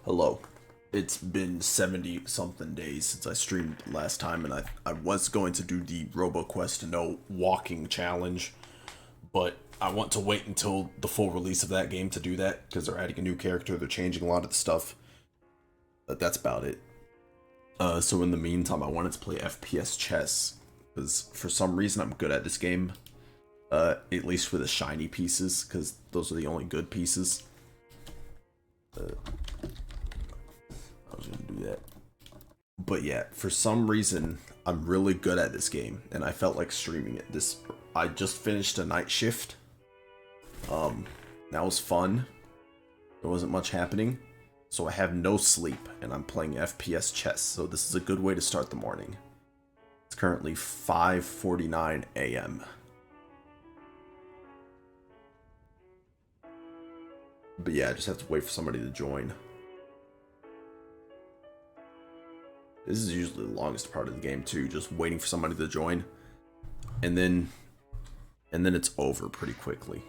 Hello. It's been 70 something days since I streamed last time, and I was going to do the RoboQuest No walking challenge, but I want to wait until the full release of that game to do that, because they're adding a new character, they're changing a lot of the stuff, but that's about it. So in the meantime, I wanted to play FPS chess, because for some reason I'm good at this game, at least for the shiny pieces, because those are the only good pieces. I was gonna do that. But yeah, for some reason, I'm really good at this game, and I felt like streaming it. I just finished a night shift. That was fun. There wasn't much happening, so I have no sleep, and I'm playing FPS chess, so this is a good way to start the morning. It's currently 5:49 a.m. But yeah, I just have to wait for somebody to join. This is usually the longest part of the game too, just waiting for somebody to join. And then it's over pretty quickly.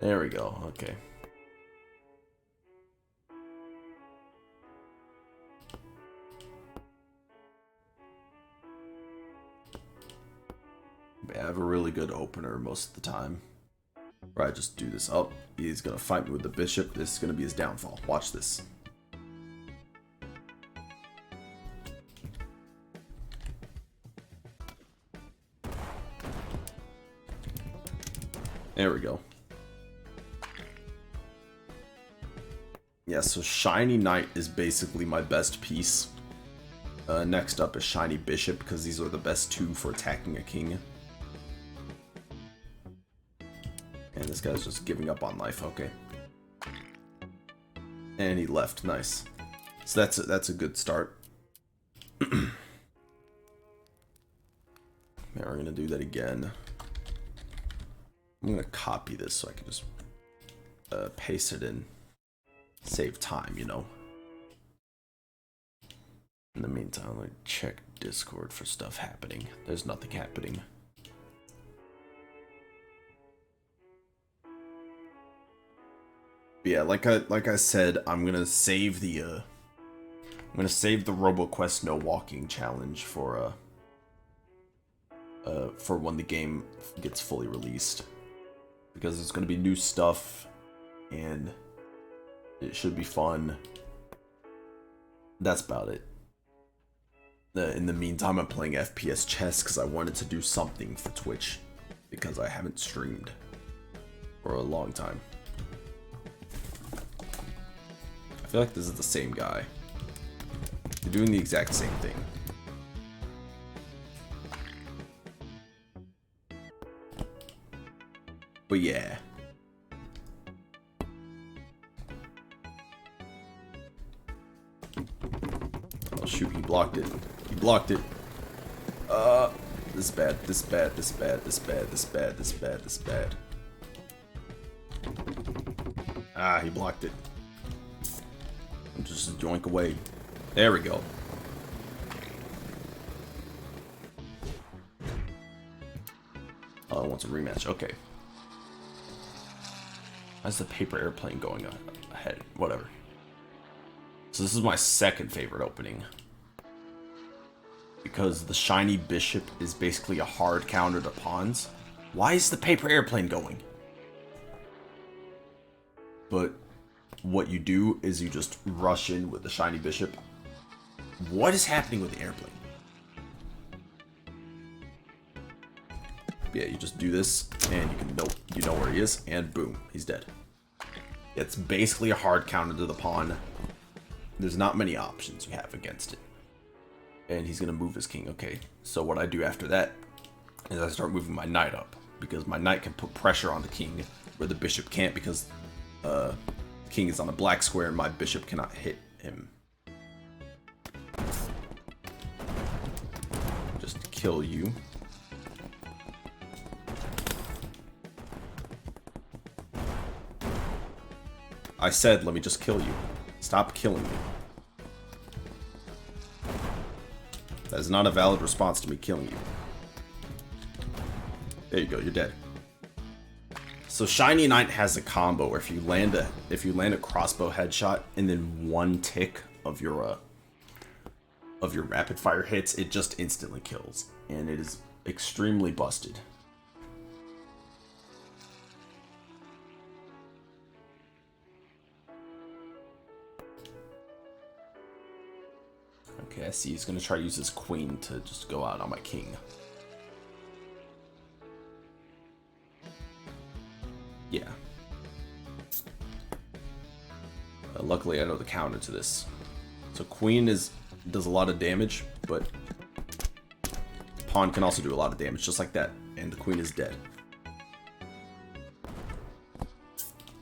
There we go, okay. I have a really good opener most of the time. Where I just do this up. He's gonna fight me with the bishop. This is gonna be his downfall. Watch this. There we go. Yeah, so Shiny Knight is basically my best piece. Next up is Shiny Bishop, because these are the best two for attacking a king. And this guy's just giving up on life, okay. And he left, nice. So that's a good start. Now we're gonna do that again. I'm gonna copy this so I can just paste it in. Save time, you know. In the meantime, I'm gonna check Discord for stuff happening. There's nothing happening. But yeah, like I said, I'm gonna save the RoboQuest No Walking challenge for when the game gets fully released, because there's gonna be new stuff and it should be fun. That's about it. In the meantime, I'm playing FPS chess because I wanted to do something for Twitch, because I haven't streamed for a long time. I feel like this is the same guy. They're doing the exact same thing. But yeah. Oh shoot, he blocked it. He blocked it. This is bad, this is bad, this is bad, this is bad, this is bad, this is bad, this is bad. Ah, he blocked it. Just joink away. There we go. Oh, I want a rematch. Okay. How's the paper airplane going ahead? Whatever. So this is my second favorite opening, because the shiny bishop is basically a hard counter to pawns. Why is the paper airplane going? But what you do is you just rush in with the shiny bishop. What is happening with the airplane? Yeah, you just do this, and you know where he is, and boom, he's dead. It's basically a hard counter to the pawn. There's not many options you have against it. And he's gonna move his king. Okay, so what I do after that is I start moving my knight up, because my knight can put pressure on the king where the bishop can't, because the king is on a black square and my bishop cannot hit him. Just kill you. I said, let me just kill you. Stop killing me. That is not a valid response to me killing you. There you go, you're dead. So Shiny Knight has a combo where if you land a crossbow headshot and then one tick of your rapid fire hits, it just instantly kills, and it is extremely busted. Okay, I see he's gonna try to use his queen to just go out on my king. Yeah. Luckily, I know the counter to this. So queen does a lot of damage, but pawn can also do a lot of damage, just like that. And the queen is dead.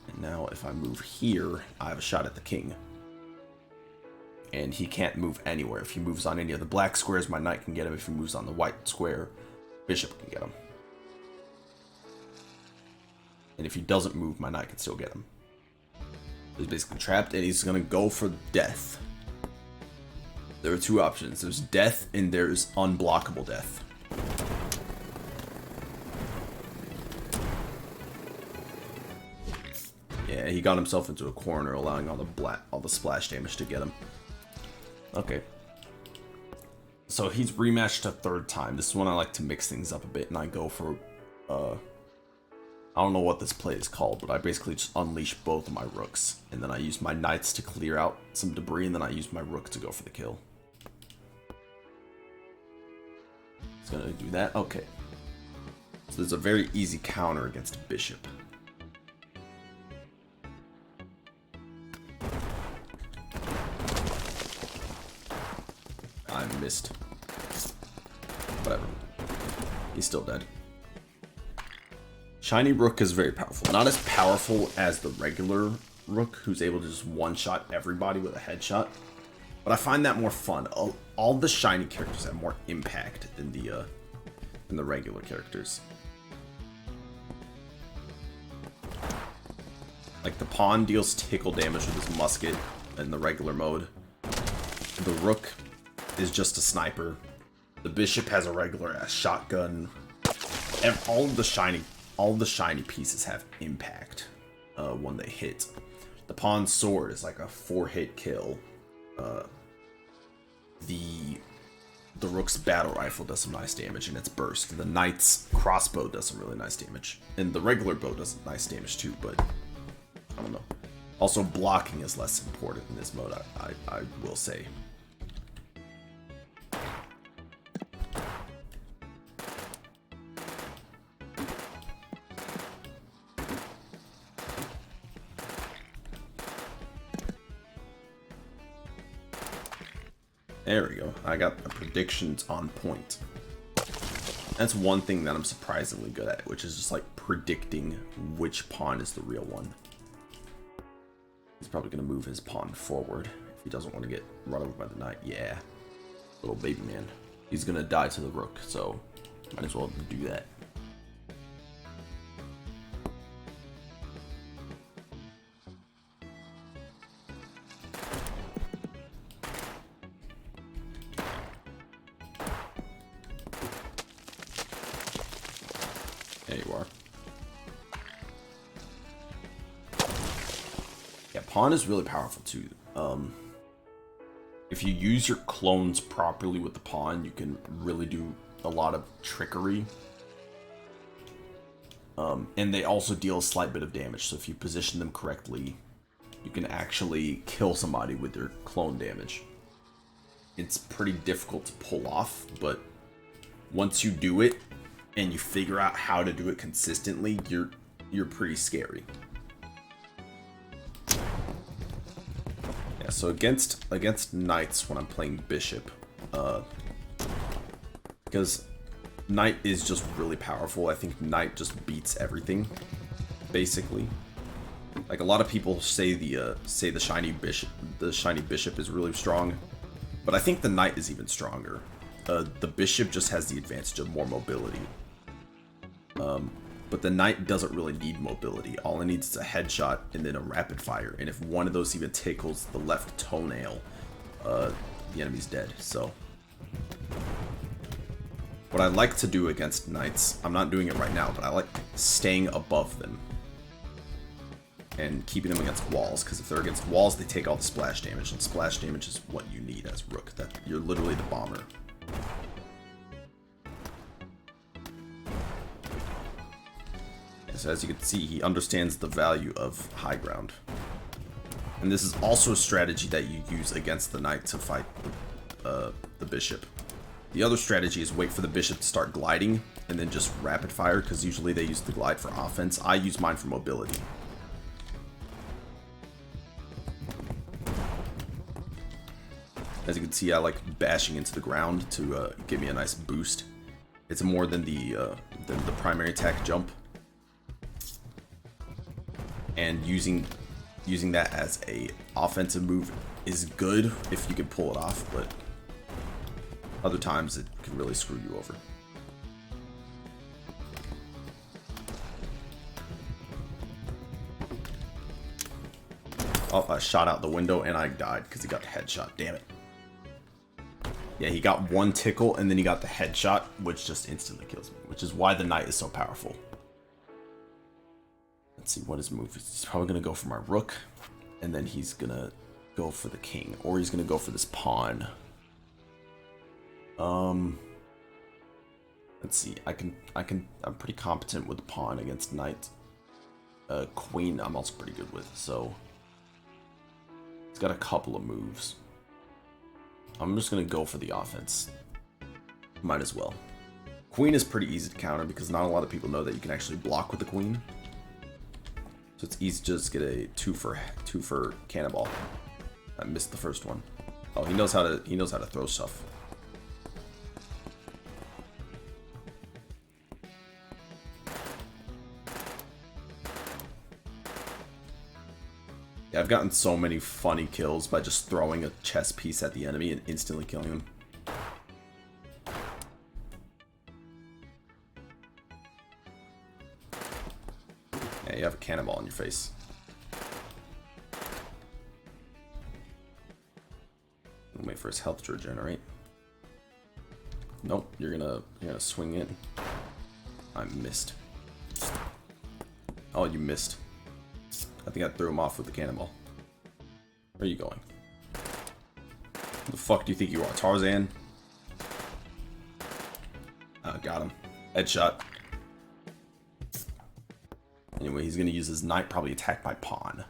And now, if I move here, I have a shot at the king. And he can't move anywhere. If he moves on any of the black squares, my knight can get him. If he moves on the white square, bishop can get him. And if he doesn't move, my knight can still get him. He's basically trapped, and he's gonna go for death. There are two options. There's death, and there's unblockable death. Yeah, he got himself into a corner, allowing all the splash damage to get him. Okay. So he's rematched a third time. This is when I like to mix things up a bit, and I go for, I don't know what this play is called, but I basically just unleash both of my rooks, and then I use my knights to clear out some debris, and then I use my rook to go for the kill. It's gonna do that? Okay. So there's a very easy counter against bishop. I missed. Whatever. He's still dead. Shiny Rook is very powerful. Not as powerful as the regular Rook, who's able to just one-shot everybody with a headshot. But I find that more fun. All the shiny characters have more impact than the regular characters. Like the pawn deals tickle damage with his musket in the regular mode. The Rook is just a sniper. The bishop has a regular ass shotgun. And all of the shiny pieces have impact when they hit. The pawn sword is like a 4-hit kill. The rook's battle rifle does some nice damage in its burst. The knight's crossbow does some really nice damage, and the regular bow does nice damage too. But I don't know. Also, blocking is less important in this mode. I will say. There we go. I got the predictions on point. That's one thing that I'm surprisingly good at, which is just like predicting which pawn is the real one. He's probably going to move his pawn forward if he doesn't want to get run over by the knight. Yeah. Little baby man. He's going to die to the rook, so might as well do that. There you are. Yeah, pawn is really powerful too. If you use your clones properly with the pawn, you can really do a lot of trickery. And they also deal a slight bit of damage, so if you position them correctly, you can actually kill somebody with their clone damage. It's pretty difficult to pull off, but once you do it, and you figure out how to do it consistently, you're pretty scary. Yeah, so against knights when I'm playing bishop, because knight is just really powerful. I think knight just beats everything, basically. Like a lot of people say the shiny bishop is really strong, but I think the knight is even stronger. The bishop just has the advantage of more mobility. But the knight doesn't really need mobility. All it needs is a headshot and then a rapid fire. And if one of those even tickles the left toenail, the enemy's dead. So What I like to do against knights, I'm not doing it right now, but I like staying above them and keeping them against walls, because if they're against walls, they take all the splash damage, and splash damage is what you need as rook. That you're literally the bomber. So as you can see, he understands the value of high ground. And this is also a strategy that you use against the knight to fight the bishop. The other strategy is wait for the bishop to start gliding and then just rapid fire, because usually they use the glide for offense. I use mine for mobility. As you can see, I like bashing into the ground to give me a nice boost. It's more than the primary attack jump. And using that as a offensive move is good if you can pull it off, but other times it can really screw you over. Oh, I shot out the window and I died because he got the headshot. Damn it. Yeah, he got one tickle and then he got the headshot, which just instantly kills me, which is why the knight is so powerful. Let's see what his move is. He's probably going to go for my rook, and then he's going to go for the king, or he's going to go for this pawn. Let's see. I'm pretty competent with the pawn against knight. Queen I'm also pretty good with, so he's got a couple of moves. I'm just going to go for the offense. Might as well. Queen is pretty easy to counter because not a lot of people know that you can actually block with the queen. So it's easy to just get a two for cannonball. I missed the first one. Oh, he knows how to throw stuff. Yeah, I've gotten so many funny kills by just throwing a chess piece at the enemy and instantly killing them. Yeah, you have a cannonball in your face. Wait for his health to regenerate. Nope, you're gonna swing in. I missed. Oh, you missed. I think I threw him off with the cannonball. Where are you going? Who the fuck do you think you are, Tarzan? Got him. Headshot. Anyway, he's gonna use his knight, probably attack my pawn.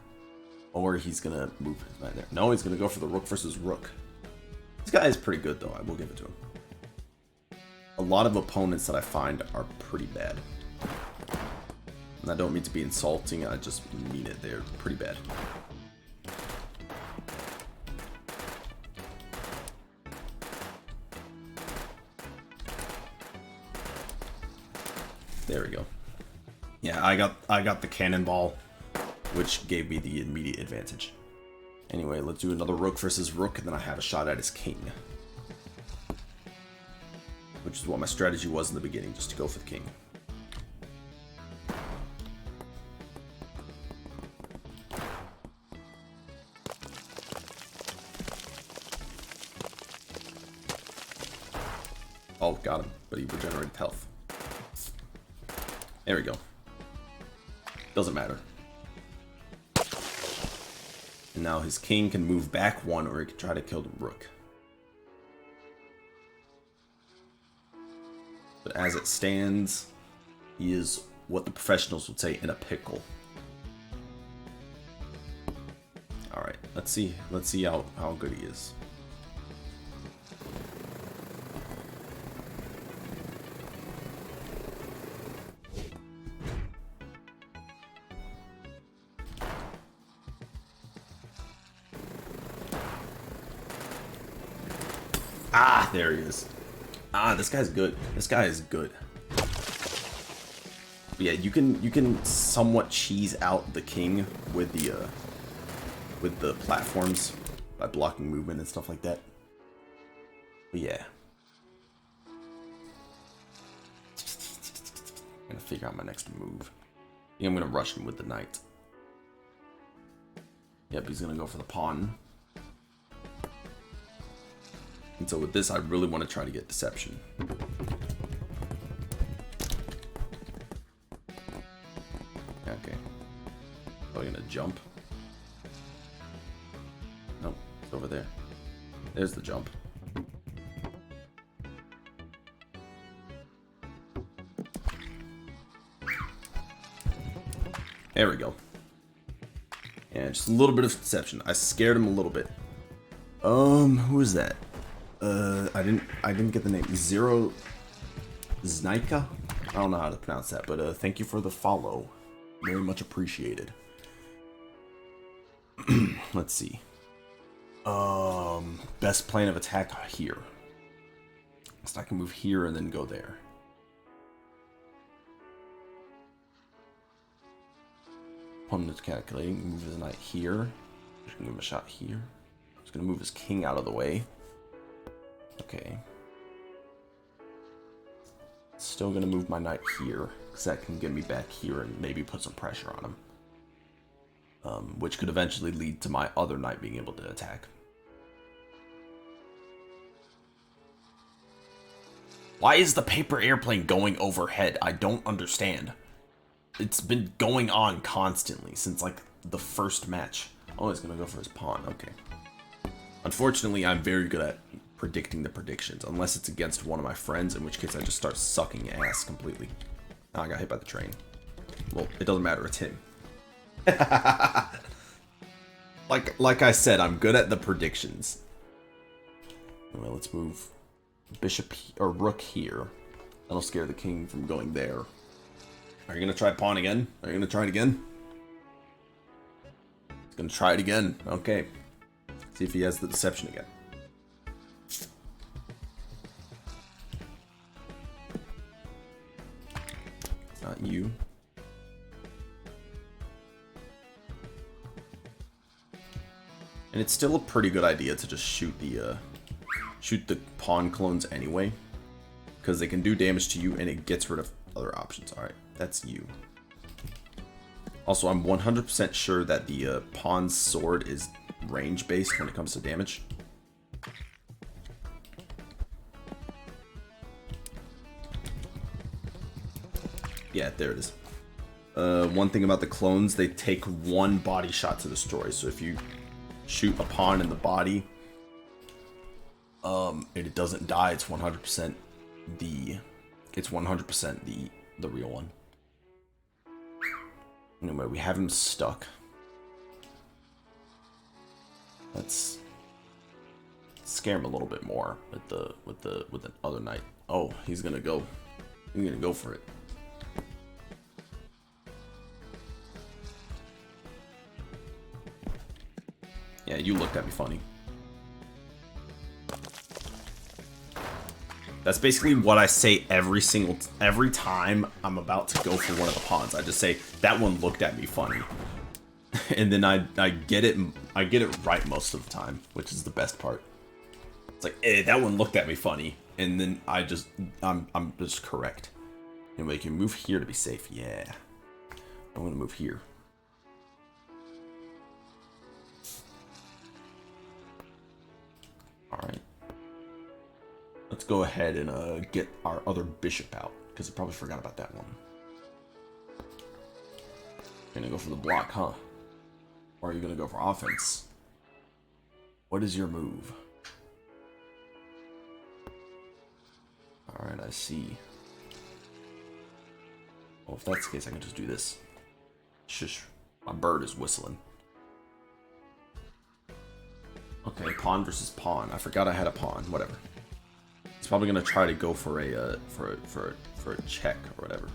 Or he's gonna move his knight there. No, he's gonna go for the rook versus rook. This guy is pretty good though, I will give it to him. A lot of opponents that I find are pretty bad. And I don't mean to be insulting, I just mean it. They're pretty bad. There we go. Yeah, I got the cannonball, which gave me the immediate advantage. Anyway, let's do another rook versus rook, and then I have a shot at his king. Which is what my strategy was in the beginning, just to go for the king. Oh, got him, but he regenerated health. There we go. Doesn't matter. And now his king can move back one, or he can try to kill the rook. But as it stands, he is what the professionals would say in a pickle. Alright, let's see how good he is. Ah, there he is. Ah, this guy's good. This guy is good. But yeah, you can somewhat cheese out the king with the platforms by blocking movement and stuff like that. But yeah. I'm gonna figure out my next move. I think I'm gonna rush him with the knight. Yep, he's gonna go for the pawn. And so with this, I really want to try to get deception. probably gonna jump. Nope, it's over there. There's the jump. There we go. And just a little bit of deception. I scared him a little bit. Who is that? I didn't get the name. Zero Znaika? I don't know how to pronounce that, but thank you for the follow. Very much appreciated. Let's see. Best plan of attack here. So I can move here and then go there. Opponent is calculating. Move his knight here. Just gonna give him a shot here. He's gonna move his king out of the way. Okay. Still gonna move my knight here, because that can get me back here and maybe put some pressure on him. Which could eventually lead to my other knight being able to attack. Why is the paper airplane going overhead? I don't understand. It's been going on constantly since like the first match. Oh, he's gonna go for his pawn. Okay. Unfortunately, I'm very good at predicting the predictions, unless it's against one of my friends, in which case I just start sucking ass completely. Oh, I got hit by the train. Well, it doesn't matter, it's him. like I said, I'm good at the predictions. Anyway, let's move bishop or rook here. That'll scare the king from going there. Are you gonna try pawn again? Are you gonna try it again? He's gonna try it again. Okay. See if he has the deception again. It's not you. And it's still a pretty good idea to just shoot the pawn clones anyway, because they can do damage to you and it gets rid of other options. All right, that's you. Also, I'm 100% sure that the pawn's sword is range based when it comes to damage. Yeah, there it is. One thing about the clones, they take one body shot to destroy. So if you shoot a pawn in the body, and it doesn't die, it's 100% the real one. Anyway, we have him stuck. Let's scare him a little bit more with the other knight. Oh, he's gonna go for it. Yeah, you looked at me funny. That's basically what I say every time I'm about to go for one of the pawns. I just say that one looked at me funny, and then I get it right most of the time, which is the best part. It's like, that one looked at me funny, and then I'm just correct. Anyway, you can move here to be safe. Yeah, I'm gonna move here. All right. Let's go ahead and get our other bishop out, because I probably forgot about that one. You're gonna go for the block, huh? Or are you gonna go for offense? What is your move? Alright, I see. Well, if that's the case, I can just do this. Shush, my bird is whistling. Okay, pawn versus pawn. I forgot I had a pawn. Whatever. He's probably gonna try to go for a check or whatever.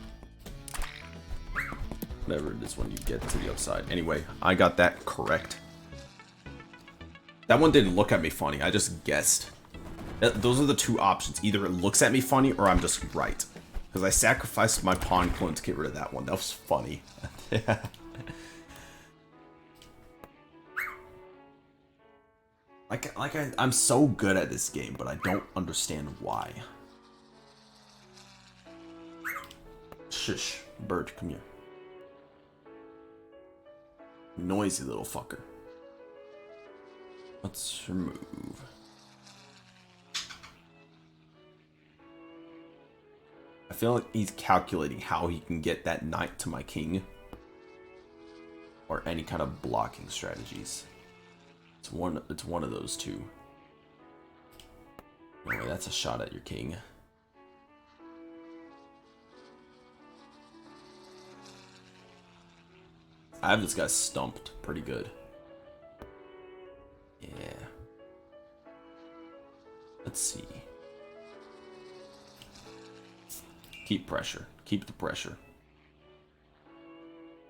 Whatever it is when you get to the upside. Anyway, I got that correct. That one didn't look at me funny. I just guessed. Those are the two options. Either it looks at me funny or I'm just right. Because I sacrificed my pawn clone to get rid of that one. That was funny. I'm so good at this game, but I don't understand why. Shush, bird, come here. Noisy little fucker. What's your move? I feel like he's calculating how he can get that knight to my king. or any kind of blocking strategies. It's one of those two. Anyway, that's a shot at your king. I have this guy stumped pretty good. Yeah. Let's see. Keep pressure. Keep the pressure.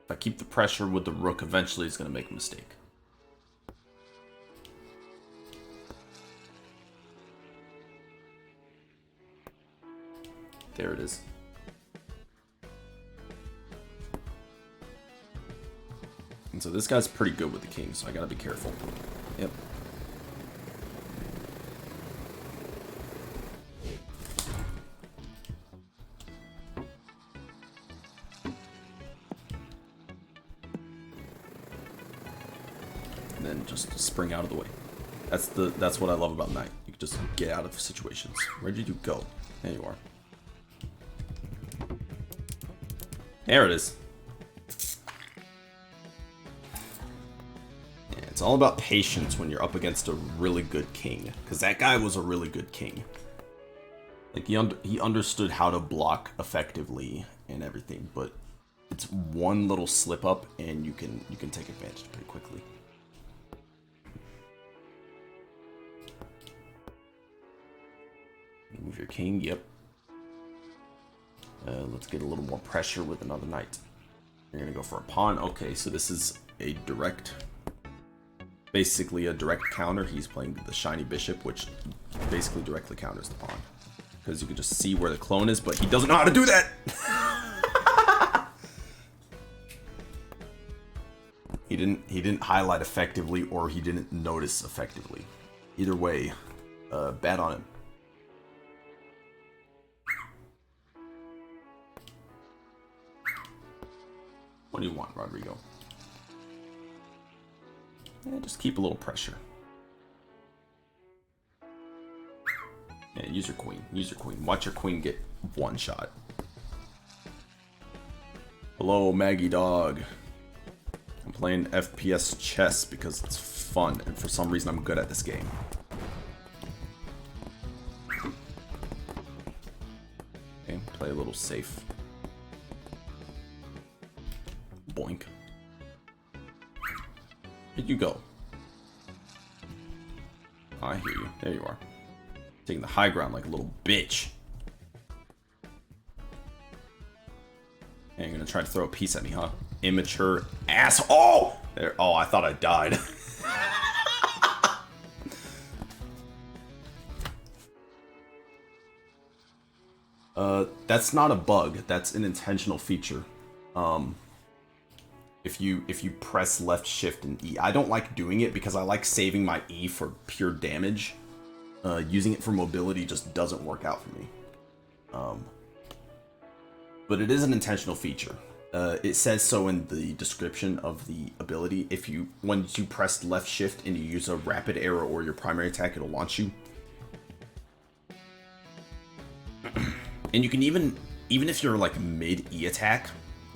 If I keep the pressure with the rook, eventually he's going to make a mistake. There it is. And so this guy's pretty good with the king, so I gotta be careful. Yep. And then just spring out of the way. That's what I love about knight. You can just get out of situations. Where did you go? There you are. There it is. Yeah, it's all about patience when you're up against a really good king. Because that guy was a really good king. Like, he understood how to block effectively and everything. But it's one little slip up and you can take advantage pretty quickly. Move your king, yep. Let's get a little more pressure with another knight. You're gonna go for a pawn. Okay, so this is a direct, basically a direct counter. He's playing the shiny bishop, which basically directly counters the pawn. Because you can just see where the clone is, but he doesn't know how to do that! He didn't highlight effectively, or he didn't notice effectively. Either way, bad on him. What do you want, Rodrigo? Yeah, just keep a little pressure. Yeah, use your queen. Use your queen. Watch your queen get one shot. Hello, Maggie Dog. I'm playing FPS chess because it's fun, and for some reason I'm good at this game. Okay, play a little safe. Boink. Where'd you go? Oh, I hear you. There you are. Taking the high ground like a little bitch. And you're gonna try to throw a piece at me, huh? Immature ass. Oh! There. Oh, I thought I died. That's not a bug. That's an intentional feature. If you press left shift and E. I don't like doing it because I like saving my E for pure damage. Using it for mobility just doesn't work out for me. But it is an intentional feature. It says so in the description of the ability. Once you press left shift and you use a rapid arrow or your primary attack, it'll launch you. And you can even if you're like mid E attack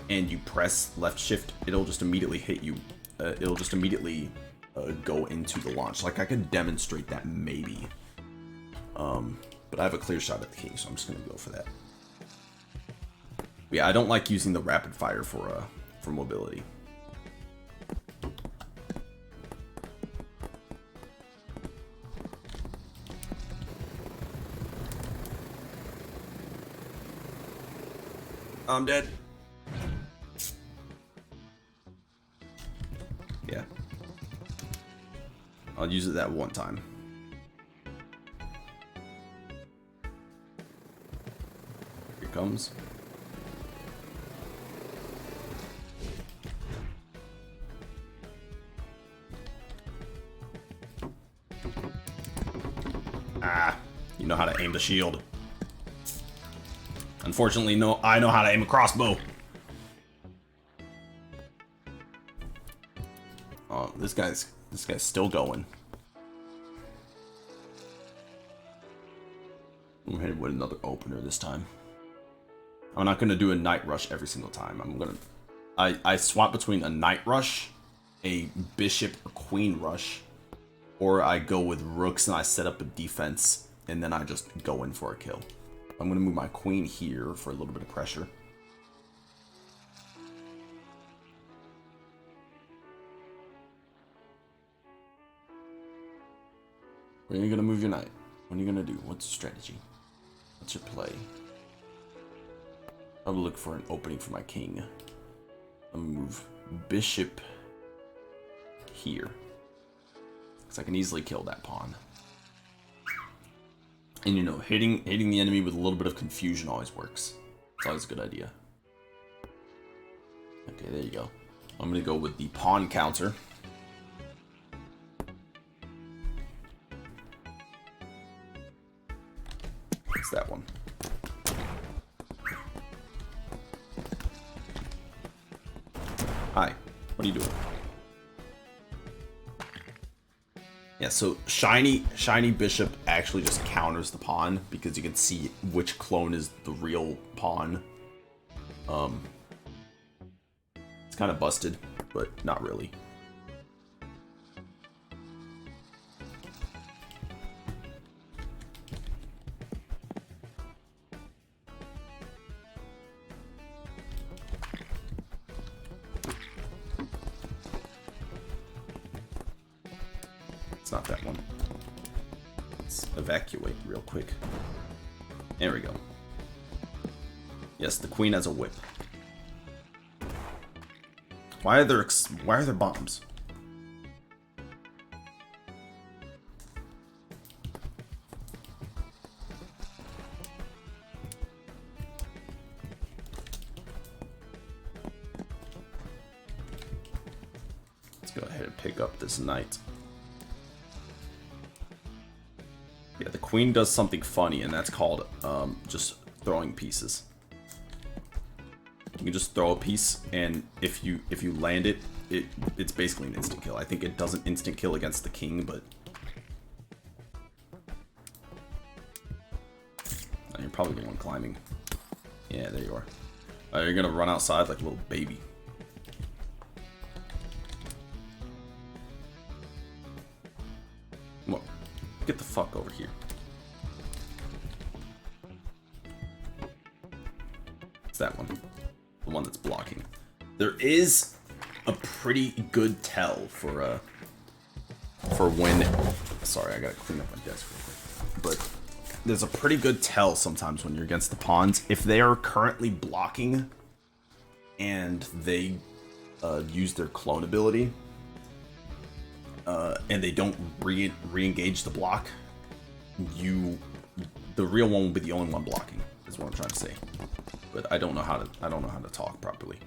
and you press left shift, it'll just immediately hit you. It'll just immediately go into the launch. Like, I could demonstrate that maybe. But I have a clear shot at the king, so I'm just gonna go for that. But yeah, I don't like using the rapid fire for mobility. I'm dead. Yeah. I'll use it that one time. Here it comes. Ah, you know how to aim the shield. Unfortunately, no, I know how to aim a crossbow. Oh, this guy's still going. I'm headed with another opener this time. I'm not gonna do a night rush every single time. I'm gonna I swap between a knight rush, a bishop or queen rush, or I go with rooks and I set up a defense and then I just go in for a kill. I'm gonna move my queen here for a little bit of pressure. When are you gonna move your knight? What are you gonna do? What's your strategy? What's your play? I'm gonna look for an opening for my king. I'm gonna move bishop here, because I can easily kill that pawn. And you know, hitting the enemy with a little bit of confusion always works. It's always a good idea. Okay, there you go. I'm gonna go with the pawn counter. What's that one? Hi, what are you doing? Yeah, so shiny bishop actually just counters the pawn because you can see which clone is the real pawn. It's kind of busted, but not really. Not that one. Let's evacuate real quick. There we go. Yes, the queen has a whip. Why are there bombs? Let's go ahead and pick up this knight. Yeah, the queen does something funny, and that's called just throwing pieces. You can just throw a piece, and if you land it, it's basically an instant kill. I think it doesn't instant kill against the king, but oh, you're probably the one climbing. Yeah, there you are. You're gonna run outside like a little baby. Come on, get the fuck over here. It's that one. The one that's blocking. There is a pretty good tell for when. Sorry, I gotta clean up my desk real quick. But there's a pretty good tell sometimes when you're against the pawns if they are currently blocking and they use their clone ability and they don't re-engage the block. The real one will be the only one blocking. Is what I'm trying to say. But I don't know how to talk properly.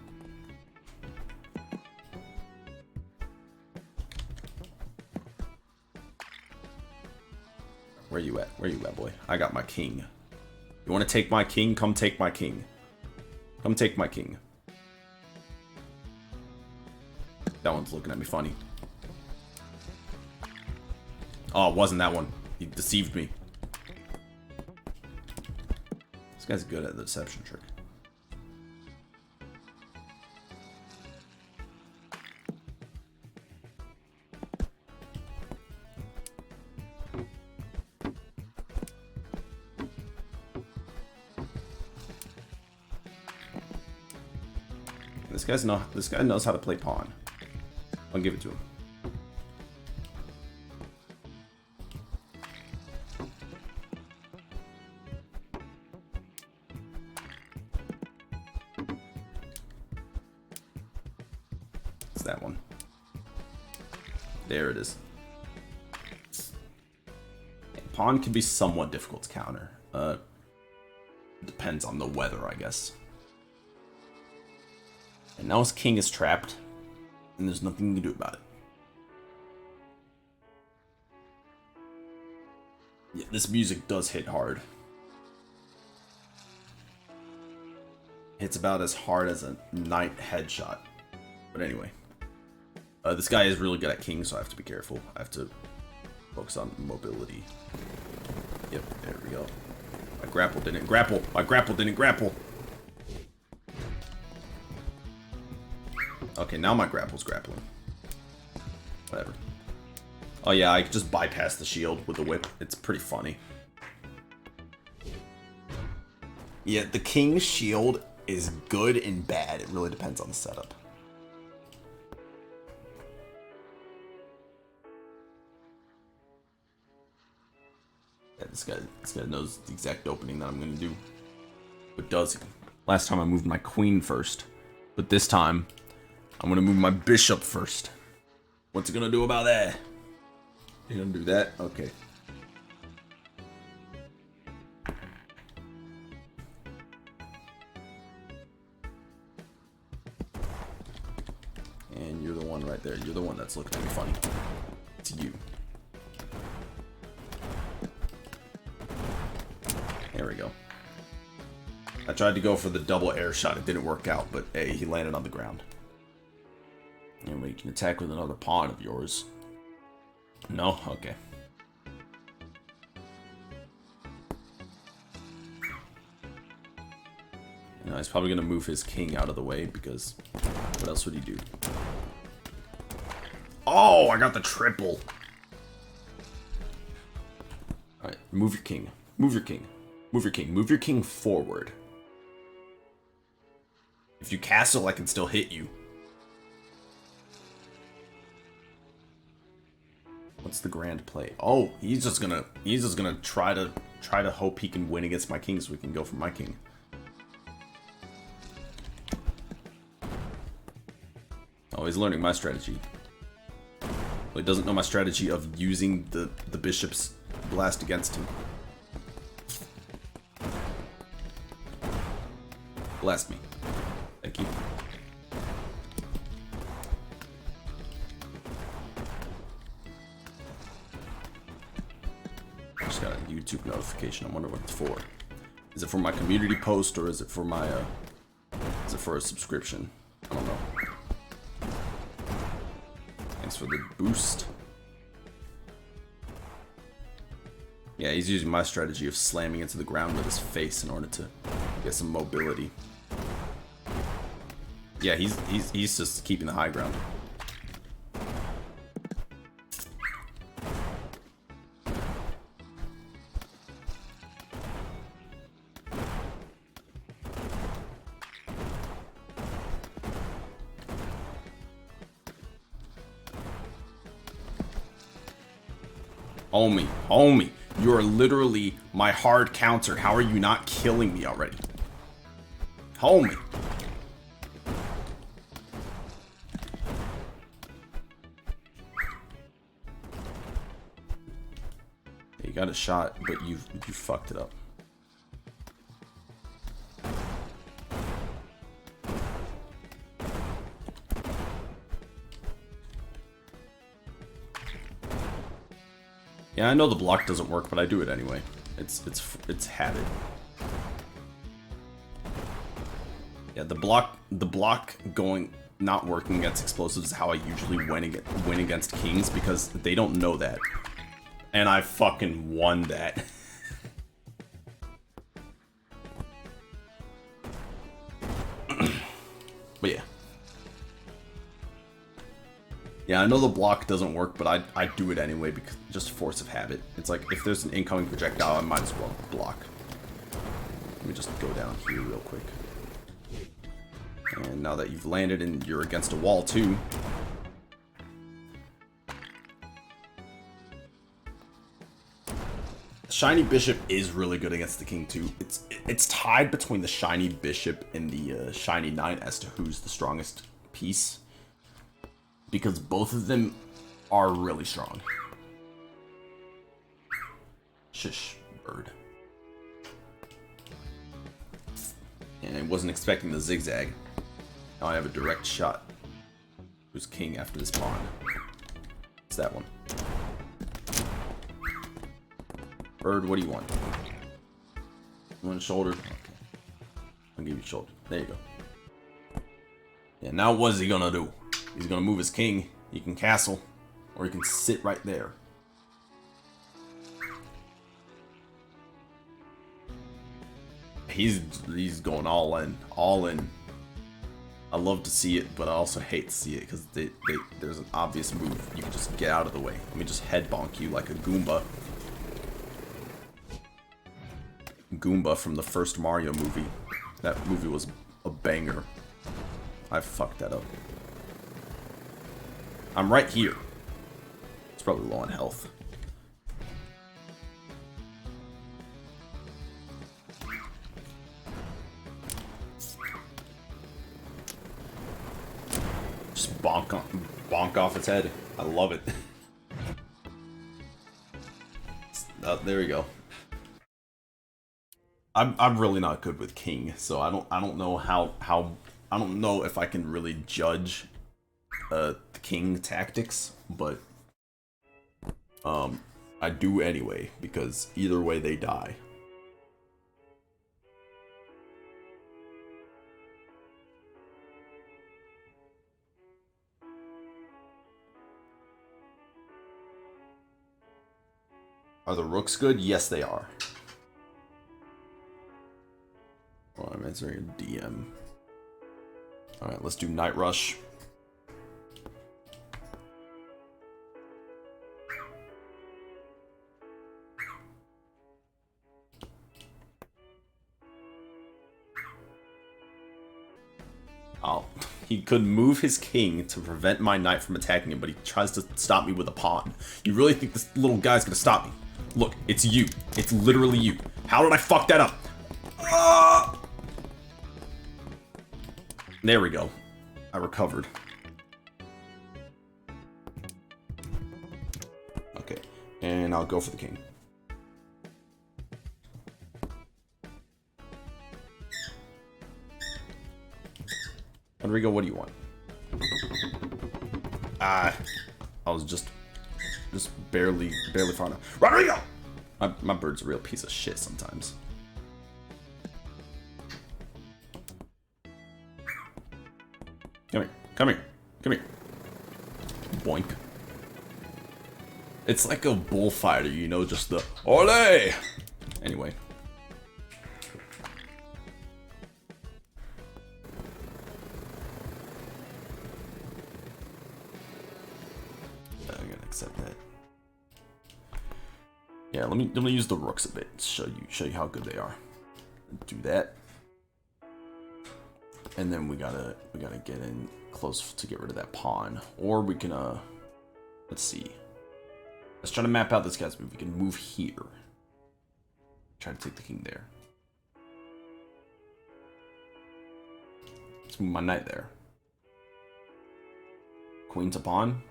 Where you at? Where you at, boy? I got my king. You want to take my king? Come take my king. Come take my king. That one's looking at me funny. Oh, it wasn't that one. He deceived me. This guy's good at the deception trick. This guy knows how to play pawn. I'll give it to him. It's that one. There it is. Pawn can be somewhat difficult to counter. Depends on the weather, I guess. And now his king is trapped, and there's nothing you can do about it. Yeah, this music does hit hard. Hits about as hard as a knight headshot. But anyway. This guy is really good at king, so I have to be careful. I have to focus on mobility. Yep, there we go. My grapple didn't grapple. My grapple didn't grapple. Okay, now my grapple's grappling. Whatever. Oh yeah, I just bypass the shield with the whip. It's pretty funny. Yeah, the king's shield is good and bad. It really depends on the setup. Yeah, this guy knows the exact opening that I'm gonna do. But does he? Last time I moved my queen first, but this time I'm gonna move my bishop first. What's it gonna do about that? You gonna do that? Okay. And you're the one right there. You're the one that's looking at me funny. It's you. There we go. I tried to go for the double air shot. It didn't work out, but hey, he landed on the ground. And we can attack with another pawn of yours. No? Okay. Now he's probably going to move his king out of the way because what else would he do? Oh, I got the triple. Alright, move your king. Move your king. Move your king. Move your king forward. If you castle, I can still hit you. What's the grand play? Oh, he's just gonna try to hope he can win against my king so we can go for my king. Oh, he's learning my strategy. Well, he doesn't know my strategy of using the bishop's blast against him. Blast me. Thank you. I just got a YouTube notification. I wonder what it's for. Is it for my community post or is it for my is it for a subscription? I don't know. Thanks for the boost. Yeah, he's using my strategy of slamming into the ground with his face in order to get some mobility. Yeah, he's just keeping the high ground. Homie, you are literally my hard counter. How are you not killing me already? Homie. You got a shot, but you fucked it up. Yeah, I know the block doesn't work, but I do it anyway. It's habit. Yeah, the block going not working against explosives is how I usually win against kings because they don't know that. And I fucking won that. But yeah. Yeah, I know the block doesn't work, but I do it anyway because just force of habit. It's like if there's an incoming projectile, I might as well block. Let me just go down here real quick. And now that you've landed and you're against a wall too. Shiny Bishop is really good against the king too. It's tied between the Shiny Bishop and the Shiny Knight as to who's the strongest piece. Because both of them are really strong. Shush, bird. And I wasn't expecting the zigzag. Now I have a direct shot. Who's king after this pawn? It's that one. Bird, what do you want? You want shoulder? Okay. I'll give you shoulder. There you go. Yeah, now what is he gonna do? He's gonna move his king. He can castle, or he can sit right there. He's going all in, all in. I love to see it, but I also hate to see it because there's an obvious move. You can just get out of the way. Let me just head bonk you like a Goomba. Goomba from the first Mario movie. That movie was a banger. I fucked that up. I'm right here. It's probably low on health. Just bonk off its head. I love it. There we go. I'm really not good with King, so I don't know how I don't know if I can really judge the King tactics, but I do anyway because either way they die. Are the rooks good? Yes, they are. Well, I'm answering a DM. Alright, let's do Night Rush. Oh, he could move his king to prevent my knight from attacking him, but he tries to stop me with a pawn. You really think this little guy's gonna stop me? Look, it's you. It's literally you. How did I fuck that up? There we go. I recovered. Okay, and I'll go for the king. Rodrigo, what do you want? I was just barely far enough. Rodrigo! My bird's a real piece of shit sometimes. Come here. Boink. It's like a bullfighter, you know, just the ole! Anyway. I gotta accept that. Yeah, let me use the rooks a bit to show you how good they are. Do that. And then we gotta get in close to get rid of that pawn. Or we can let's see. Let's try to map out this guy's move. We can move here. Try to take the king there. Let's move my knight there. Queen to pawn.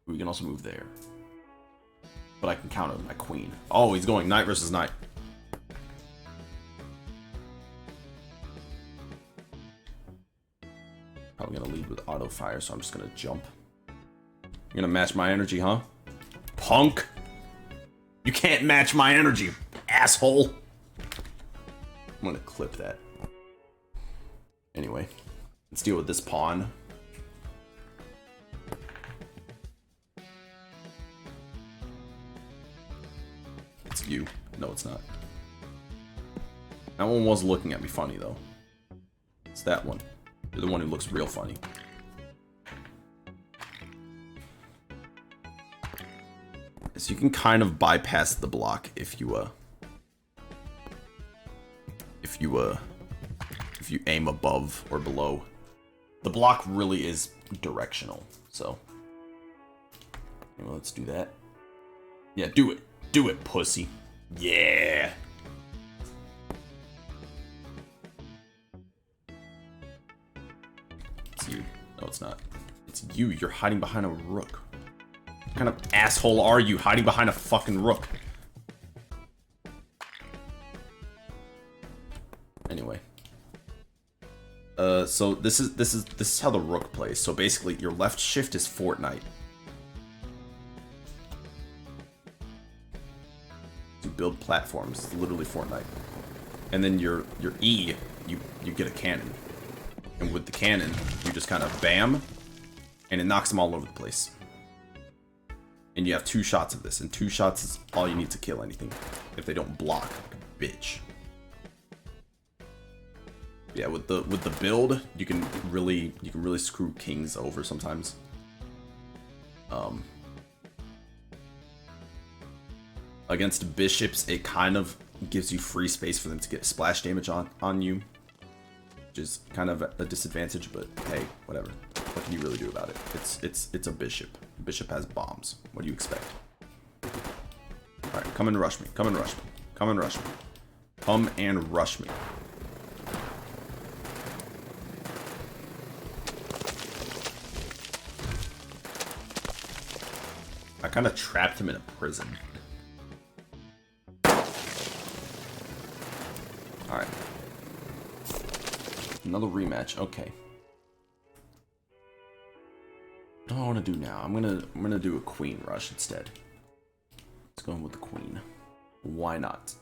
We can also move there. But I can counter my queen. Oh, he's going knight versus knight. Probably gonna lead with auto fire, so I'm just gonna jump. You're gonna match my energy, huh? Punk! You can't match my energy, asshole! I'm gonna clip that. Anyway, let's deal with this pawn. It's you. No, it's not. That one was looking at me funny, though. It's that one. You're the one who looks real funny. So you can kind of bypass the block if you aim above or below. The block really is directional, so anyway, let's do that. Yeah, do it, pussy. Yeah. It's you. No, it's not. It's you. You're hiding behind a rook. What kind of asshole are you hiding behind a fucking rook? Anyway. So this is how the rook plays. So basically your left shift is Fortnite. To build platforms, it's literally Fortnite. And then your E, you get a cannon. And with the cannon, you just kind of bam, and it knocks them all over the place. And you have 2 shots of this, and 2 shots is all you need to kill anything if they don't block like a bitch. Yeah, with the build, you can really screw kings over sometimes. Against bishops, it kind of gives you free space for them to get splash damage on you, which is kind of a disadvantage. But hey, whatever. What can you really do about it? It's a bishop. Bishop has bombs. What do you expect? All right, come and rush me. Come and rush me. Come and rush me. Come and rush me. I kind of trapped him in a prison. Alright. Another rematch. Okay. What do I want to do now? I'm gonna do a queen rush instead. Let's go in with the queen. Why not?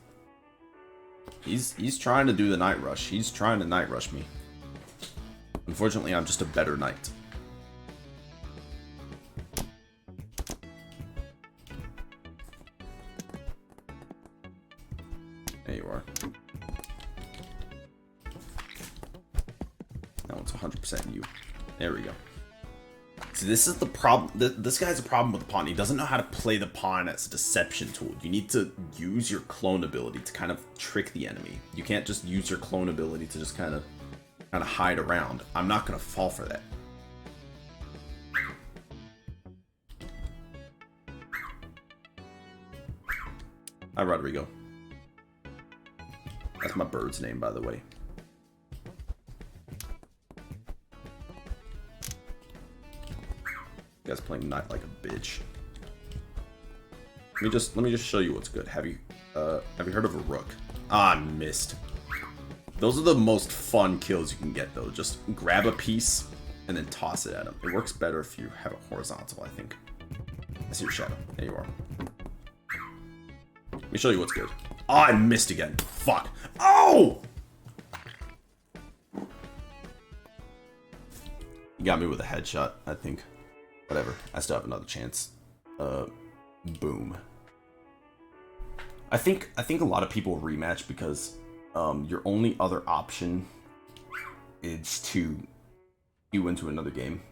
He's trying to do the knight rush. He's trying to knight rush me. Unfortunately, I'm just a better knight. There you are. That one's 100% you. There we go. So this is the problem. This guy has a problem with the pawn. He doesn't know how to play the pawn as a deception tool. You need to use your clone ability to kind of trick the enemy. You can't just use your clone ability to just kind of hide around. I'm not gonna fall for that. Hi, Rodrigo. That's my bird's name, by the way. You guys playing knight like a bitch. Let me just show you what's good. Have you heard of a rook? Ah, I missed. Those are the most fun kills you can get, though. Just grab a piece and then toss it at him. It works better if you have it horizontal, I think. I see your shadow. There you are. Let me show you what's good. Oh, I missed again. Fuck. Oh! You got me with a headshot, I think. Whatever. I still have another chance. Boom. I think a lot of people rematch because your only other option is to queue into another game.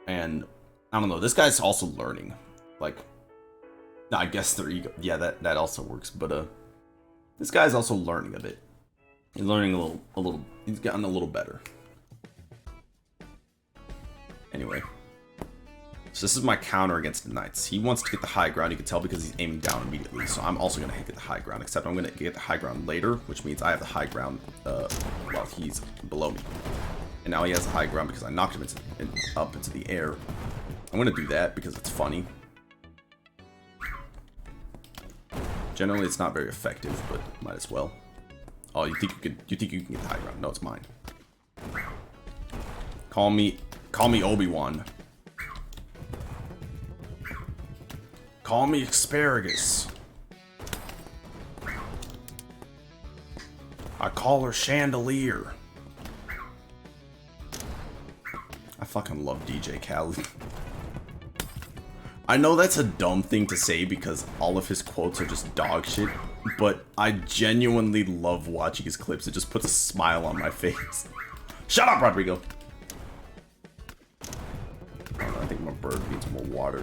And I don't know, this guy's also learning. Like, I guess their ego. Yeah, that also works. But this guy's also learning a bit. He's learning a little. He's gotten a little better. Anyway, so this is my counter against the knights. He wants to get the high ground. You can tell because he's aiming down immediately. So I'm also gonna get the high ground. Except I'm gonna get the high ground later, which means I have the high ground while he's below me. And now he has the high ground because I knocked him up into the air. I'm gonna do that because it's funny. Generally, it's not very effective, but might as well. Oh, you think you can get the high ground? No, it's mine. Call me Obi-Wan. Call me Asparagus. I call her Chandelier. I fucking love DJ Khaled. I know that's a dumb thing to say because all of his quotes are just dog shit, but I genuinely love watching his clips. It just puts a smile on my face. Shut up, Rodrigo! I think my bird needs more water.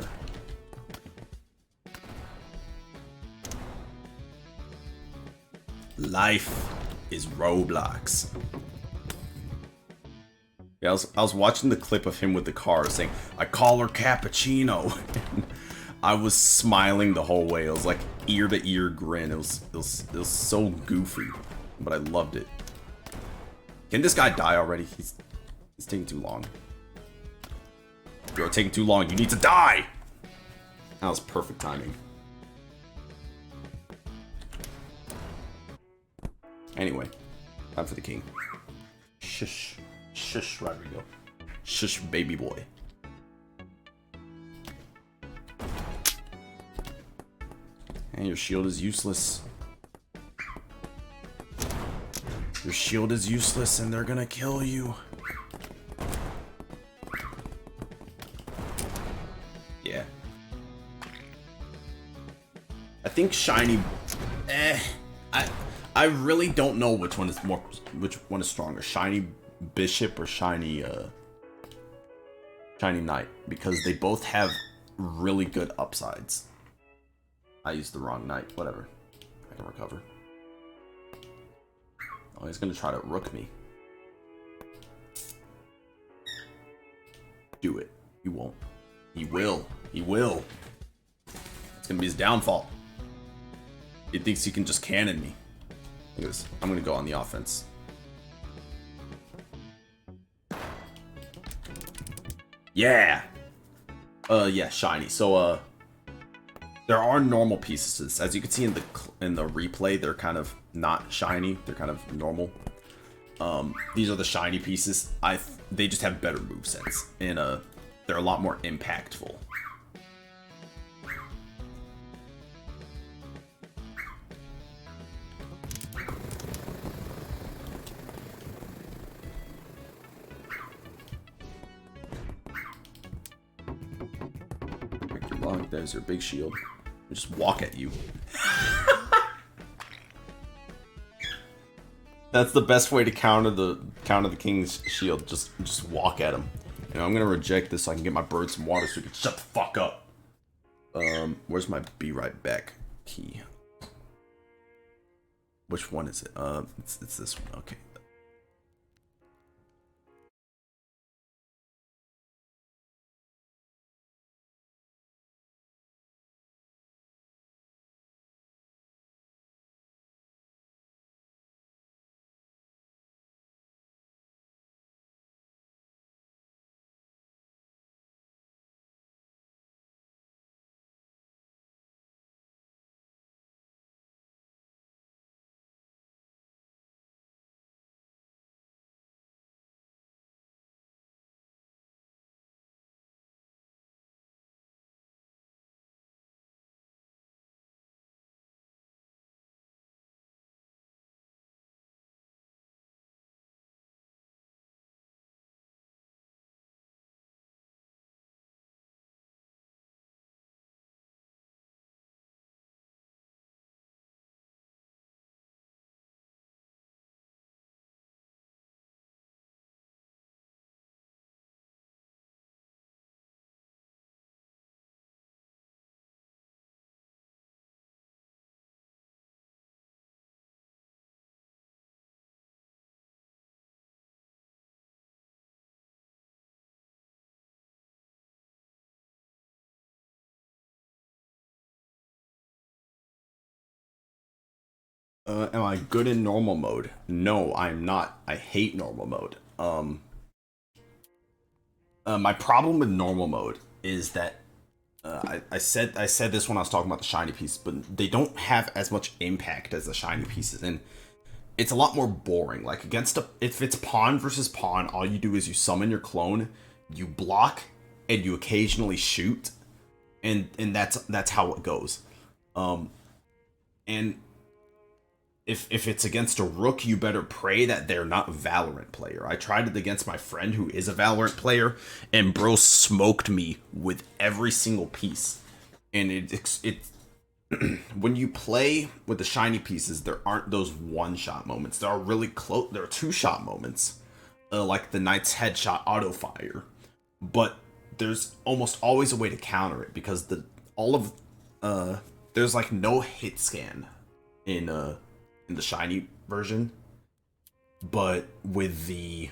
Life is Roblox. Yeah, I was watching the clip of him with the car saying, I call her Cappuccino. I was smiling the whole way. It was like ear to ear grin. It was so goofy, but I loved it. Can this guy die already? He's taking too long. You're taking too long. You need to die. That was perfect timing. Anyway, time for the king. Shush. Shush, Rodrigo. Shush, baby boy. And your shield is useless. Your shield is useless and they're gonna kill you. Yeah. I think shiny... I really don't know which one is stronger, shiny bishop or shiny knight, because they both have really good upsides. I used the wrong knight. Whatever. I can recover. Oh, he's gonna try to rook me. Do it. He won't. He will. He will. It's gonna be his downfall. He thinks he can just cannon me. Look at this. I'm gonna go on the offense. Yeah. Yeah, shiny. So, there are normal pieces. As you can see in the replay, they're kind of not shiny. They're kind of normal. These are the shiny pieces. They just have better movesets, and they're a lot more impactful. Break your block. There's your big shield. I just walk at you. That's the best way to counter the king's shield. Just walk at him. You know, I'm gonna reject this so I can get my bird some water so he can shut the fuck up. Where's my be right back key? Which one is it? It's this one. Okay. Am I good in normal mode? No, I'm not. I hate normal mode. My problem with normal mode is that I said this when I was talking about the shiny piece, but they don't have as much impact as the shiny pieces, and it's a lot more boring. Like if it's pawn versus pawn, all you do is you summon your clone, you block, and you occasionally shoot, and that's how it goes. And if it's against a rook, you better pray that they're not a Valorant player. I tried it against my friend who is a Valorant player, and bro smoked me with every single piece. And it when you play with the shiny pieces, there aren't those one-shot moments. There are really close. There are two-shot moments, like the knight's headshot auto fire. But there's almost always a way to counter it because there's like no hit scan in the shiny version, but with the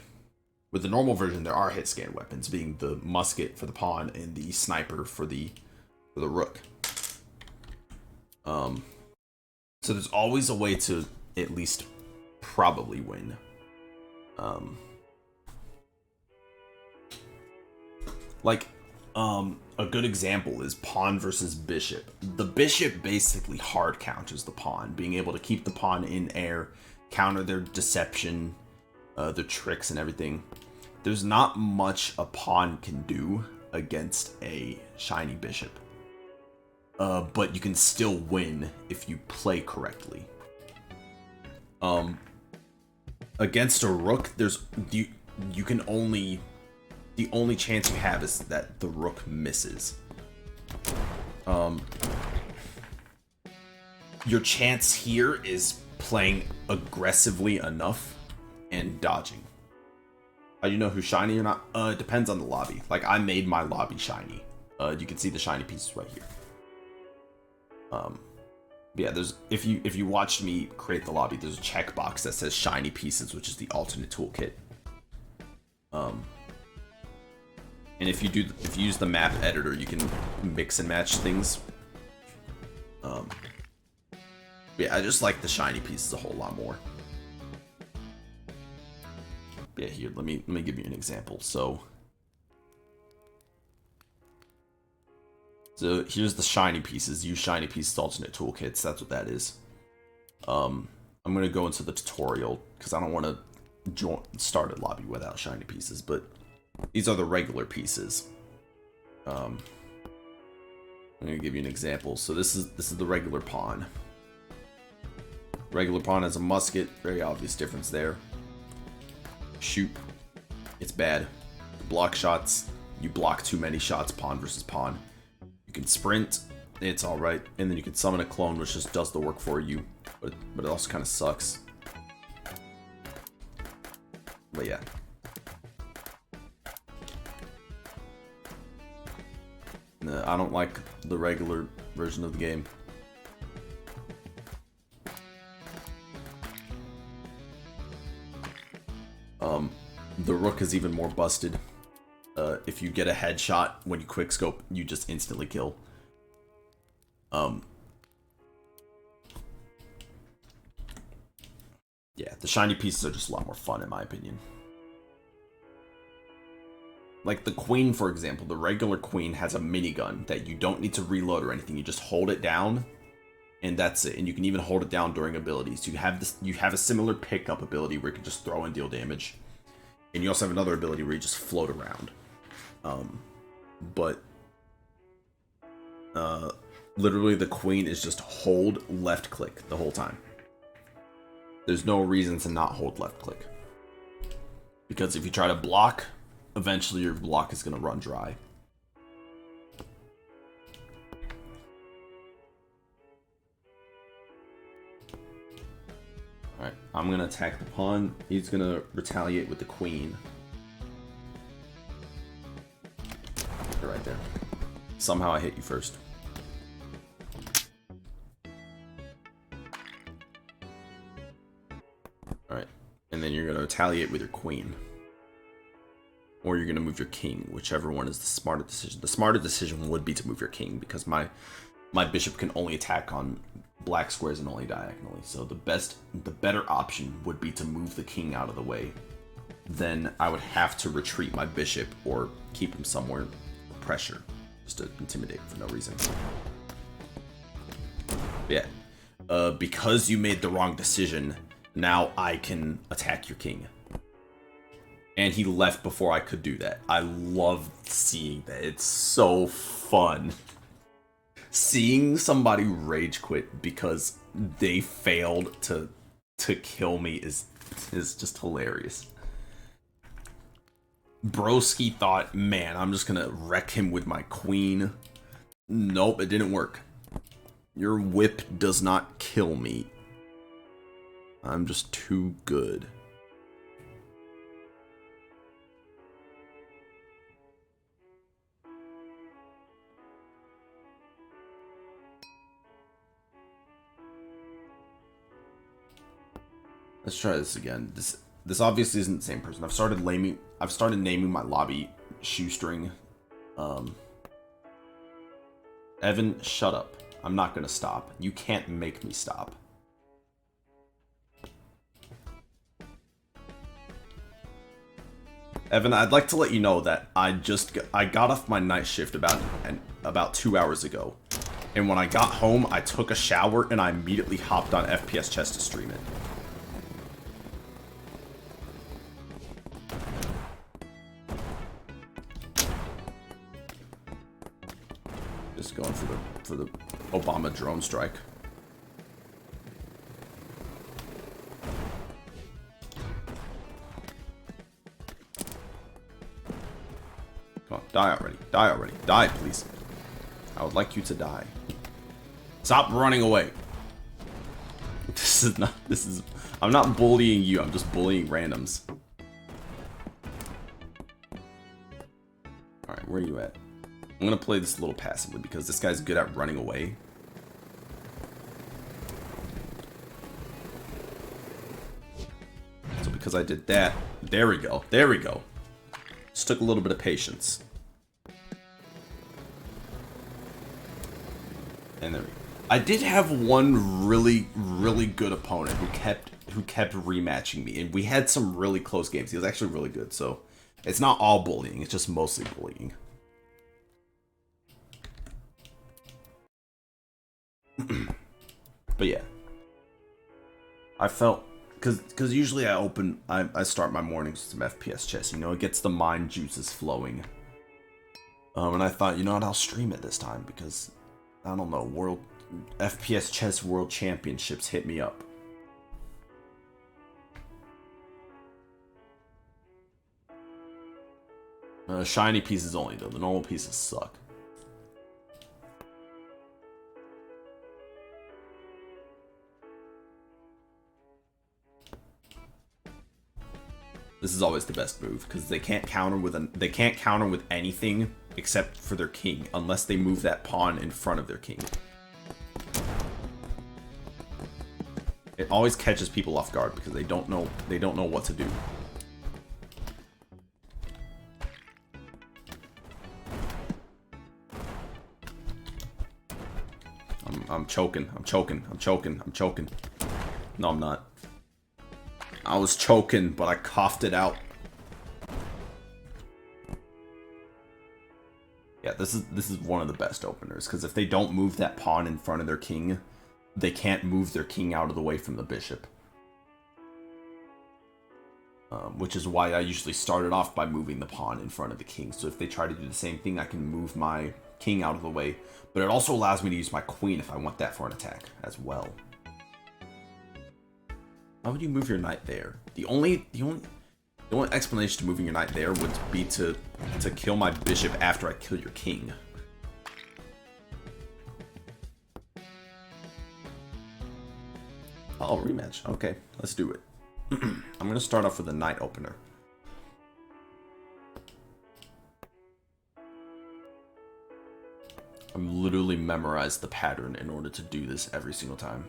normal version there are hit scan weapons, being the musket for the pawn and the sniper for the rook. So there's always a way to at least probably win. A good example is pawn versus bishop. The bishop basically hard counters the pawn, being able to keep the pawn in air, counter their deception, their tricks and everything. There's not much a pawn can do against a shiny bishop. But you can still win if you play correctly. Against a rook, you can only... The only chance you have is that the rook misses. Your chance here is playing aggressively enough and dodging. How do you know who's shiny or not? It depends on the lobby. Like, I made my lobby shiny. You can see the shiny pieces right here. Yeah, there's if you watched me create the lobby, there's a checkbox that says shiny pieces, which is the alternate toolkit. And if you use the map editor, you can mix and match things. Yeah, I just like the shiny pieces a whole lot more. Yeah, here, let me give you an example. So here's the shiny pieces. Use shiny pieces alternate toolkits. That's what that is. I'm gonna go into the tutorial because I don't want to start a lobby without shiny pieces. But these are the regular pieces. I'm gonna give you an example. So this is the regular pawn. Regular pawn has a musket. Very obvious difference there. Shoot, it's bad. Block shots. You block too many shots. Pawn versus pawn. You can sprint, it's alright, and then you can summon a clone, which just does the work for you, but it also kind of sucks. But yeah. I don't like the regular version of the game. The rook is even more busted. If you get a headshot when you quickscope, you just instantly kill. Yeah, the shiny pieces are just a lot more fun in my opinion. Like the queen, for example, the regular queen has a minigun that you don't need to reload or anything. You just hold it down, and that's it. And you can even hold it down during abilities. You have a similar pickup ability where you can just throw and deal damage. And you also have another ability where you just float around. Literally the queen is just hold left click the whole time. There's no reason to not hold left click. Because if you try to block, eventually your block is going to run dry. Alright, I'm going to attack the pawn. He's going to retaliate with the queen. Right there. Somehow I hit you first. Alright. And then you're going to retaliate with your queen. Or you're going to move your king, whichever one is the smarter decision. The smarter decision would be to move your king, because my bishop can only attack on black squares and only diagonally. So the better option would be to move the king out of the way. Then I would have to retreat my bishop or keep him somewhere pressure, just to intimidate for no reason. Yeah. Because you made the wrong decision, now I can attack your king. And he left before I could do that. I love seeing that. It's so fun. Seeing somebody rage quit because they failed to kill me is just hilarious. Broski thought, man, I'm just gonna wreck him with my queen. Nope, it didn't work. Your whip does not kill me. I'm just too good. Let's try this again. This obviously isn't the same person. I've started naming my lobby Shoestring. Evan, shut up. I'm not gonna stop. You can't make me stop. Evan, I'd like to let you know that I got off my night shift about 2 hours ago. And when I got home, I took a shower and I immediately hopped on FPS Chess to stream it. Just going for the Obama drone strike. Come on, die already. Die already. Die, please. I would like you to die. Stop running away. This is not, I'm not bullying you, I'm just bullying randoms. Alright, where are you at? I'm gonna play this a little passively because this guy's good at running away. So because I did that, there we go, there we go. Just took a little bit of patience. And there we go. I did have one really good opponent who kept rematching me, and we had some really close games. He was actually really good, so it's not all bullying, it's just mostly bullying. But yeah, I felt because usually I start my mornings with some FPS chess. You know, it gets the mind juices flowing. And I thought, you know what, I'll stream it this time because I don't know, FPS chess world championships hit me up. Shiny pieces only though. The normal pieces suck. This is always the best move because they can't counter with anything except for their king unless they move that pawn in front of their king. It always catches people off guard because they don't know what to do. I'm choking. No, I'm not. I was choking, but I coughed it out. Yeah, this is one of the best openers because if they don't move that pawn in front of their king, they can't move their king out of the way from the bishop. Which is why I usually started off by moving the pawn in front of the king. So if they try to do the same thing, I can move my king out of the way. But it also allows me to use my queen if I want that for an attack as well. Why would you move your knight there? The only explanation to moving your knight there would be to kill my bishop after I kill your king. Oh, rematch. Okay, let's do it. I'm gonna start off with a knight opener. I'm literally memorized the pattern in order to do this every single time.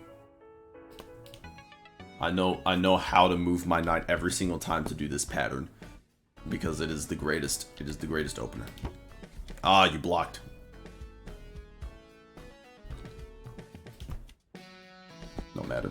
I know how to move my knight every single time to do this pattern because it is the greatest. It is the greatest opener. Ah, you blocked. No matter.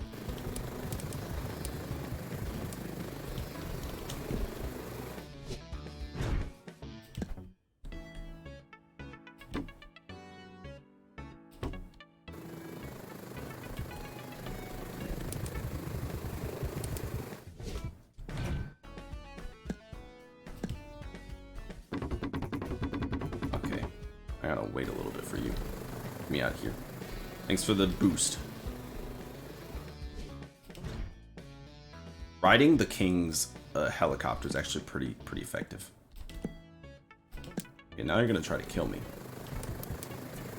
I gotta wait a little bit for you. Get me out of here. Thanks for the boost. Riding the king's helicopter is actually pretty effective. Okay, now you're gonna try to kill me,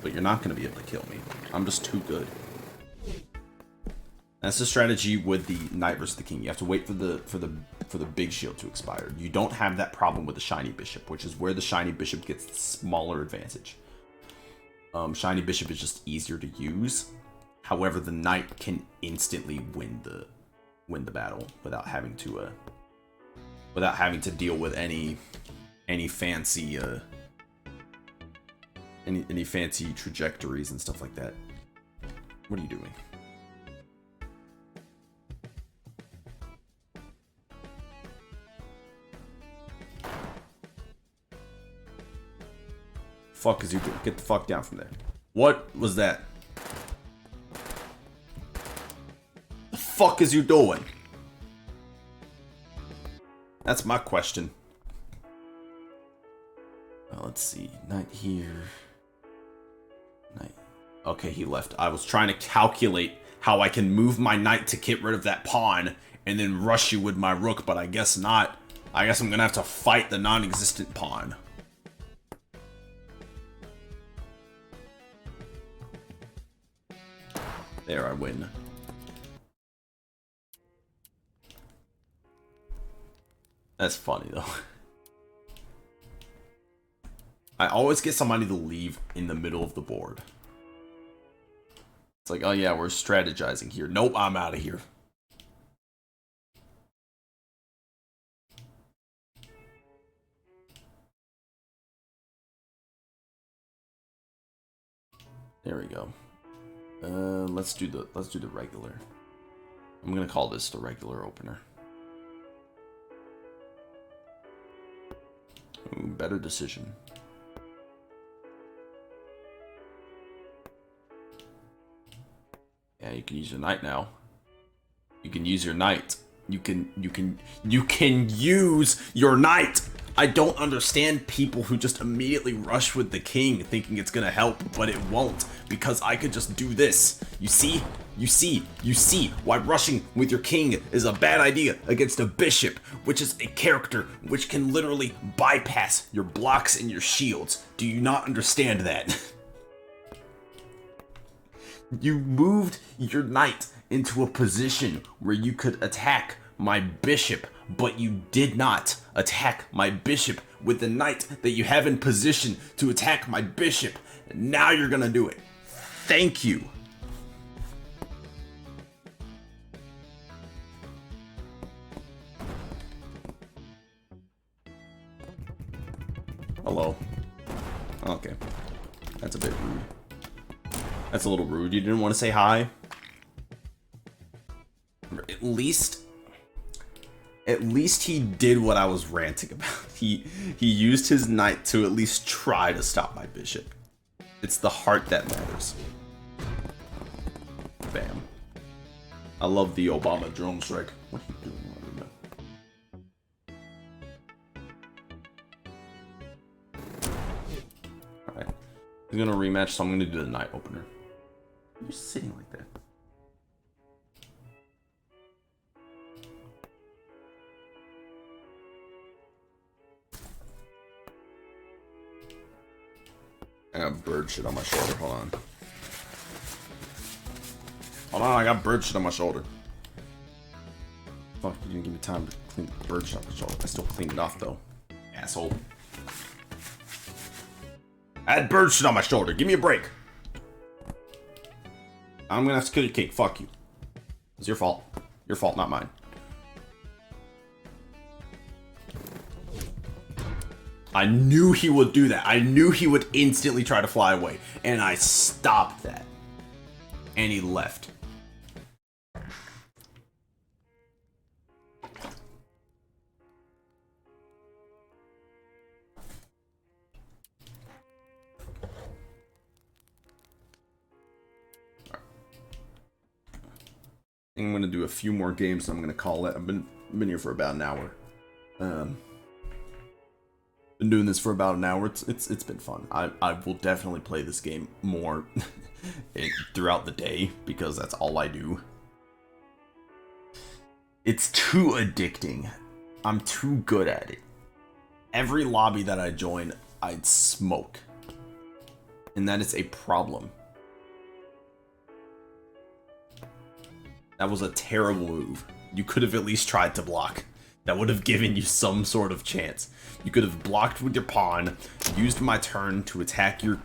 but you're not gonna be able to kill me. I'm just too good. That's the strategy with the knight versus the king. You have to wait for the big shield to expire. You don't have that problem with the shiny bishop, which is where the shiny bishop gets the smaller advantage. Shiny bishop is just easier to use. However, the knight can instantly win the battle without having to deal with any fancy any fancy trajectories and stuff like that. What are you doing? Fuck is you doing? Get the fuck down from there. What was that? The fuck is you doing? That's my question. Well, let's see. Knight here. Knight. Okay, he left. I was trying to calculate how I can move my knight to get rid of that pawn and then rush you with my rook, but I guess not. I guess I'm gonna have to fight the non-existent pawn. There, I win. That's funny, though. I always get somebody to leave in the middle of the board. It's like, oh yeah, we're strategizing here. Nope, I'm out of here. There we go. Let's do the regular. I'm gonna call this the regular opener. Ooh, better decision. Yeah, you can use your knight now. You can use your knight. You can use your knight. I don't understand people who just immediately rush with the king thinking it's gonna help, but it won't, because I could just do this. You see? You see why rushing with your king is a bad idea against a bishop, which is a character which can literally bypass your blocks and your shields. Do you not understand that? You moved your knight into a position where you could attack my bishop, but you did not attack my bishop with the knight that you have in position to attack my bishop. Now you're gonna do it. Thank you. Hello. Okay. That's a bit rude. That's a little rude. You didn't want to say hi? At least he did what I was ranting about. He used his knight to at least try to stop my bishop. It's the heart that matters. Bam. I love the Obama drone strike. What are you doing? Alright. He's gonna rematch, so I'm gonna do the knight opener. You're sitting like that. I got bird shit on my shoulder. Hold on. Hold on, I got bird shit on my shoulder. Fuck, you didn't give me time to clean the bird shit off my shoulder. I still cleaned it off, though. Asshole. I had bird shit on my shoulder. Give me a break. I'm gonna have to kill your king. Fuck you. It's your fault. Your fault, not mine. I knew he would do that. I knew he would instantly try to fly away. And I stopped that. And he left. I'm gonna do a few more games and I'm gonna call it. I've been here for about an hour. Been doing this for about an hour. It's been fun. I will definitely play this game more throughout the day because that's all I do. It's too addicting. I'm too good at it. Every lobby that I join, I'd smoke. And that is a problem. That was a terrible move. You could have at least tried to block. That would have given you some sort of chance. You could have blocked with your pawn, used my turn to attack your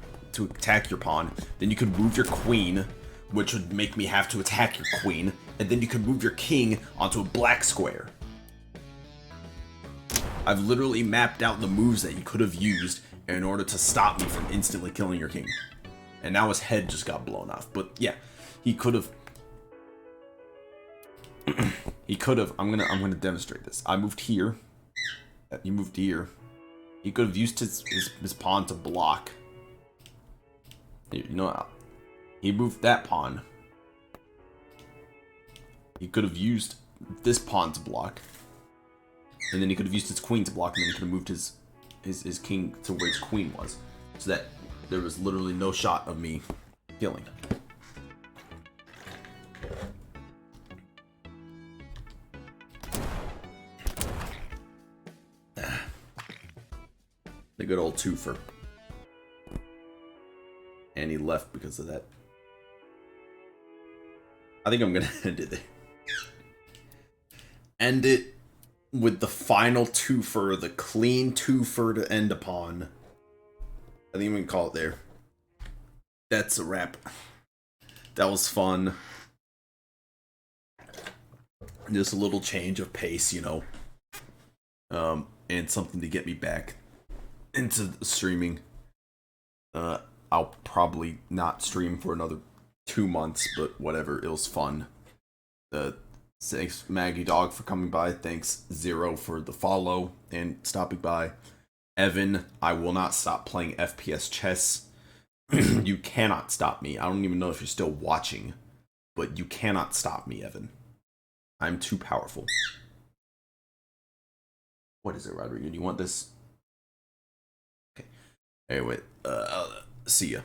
pawn, then you could move your queen, which would make me have to attack your queen, and then you could move your king onto a black square. I've literally mapped out the moves that you could have used in order to stop me from instantly killing your king. And now his head just got blown off. But yeah, he could have. He could have. I'm gonna demonstrate this. I moved here. He moved here. He could have used his pawn to block. You know, he moved that pawn. He could have used this pawn to block, and then he could have used his queen to block, and then he could have moved his king to where his queen was, so that there was literally no shot of me killing. The good old twofer. And he left because of that. I think I'm gonna end it there. End it with the final twofer, the clean twofer to end upon. I think we can call it there. That's a wrap. That was fun. Just a little change of pace, you know. And something to get me back into streaming. I'll probably not stream for another 2 months, but whatever. It was fun. Thanks Maggie Dog for coming by. Thanks Zero for the follow and stopping by. Evan, I will not stop playing FPS chess. You cannot stop me. I don't even know if you're still watching, but you cannot stop me, Evan. I'm too powerful. What is it, Rodrigo? Do you want this? Okay. Anyway, see ya.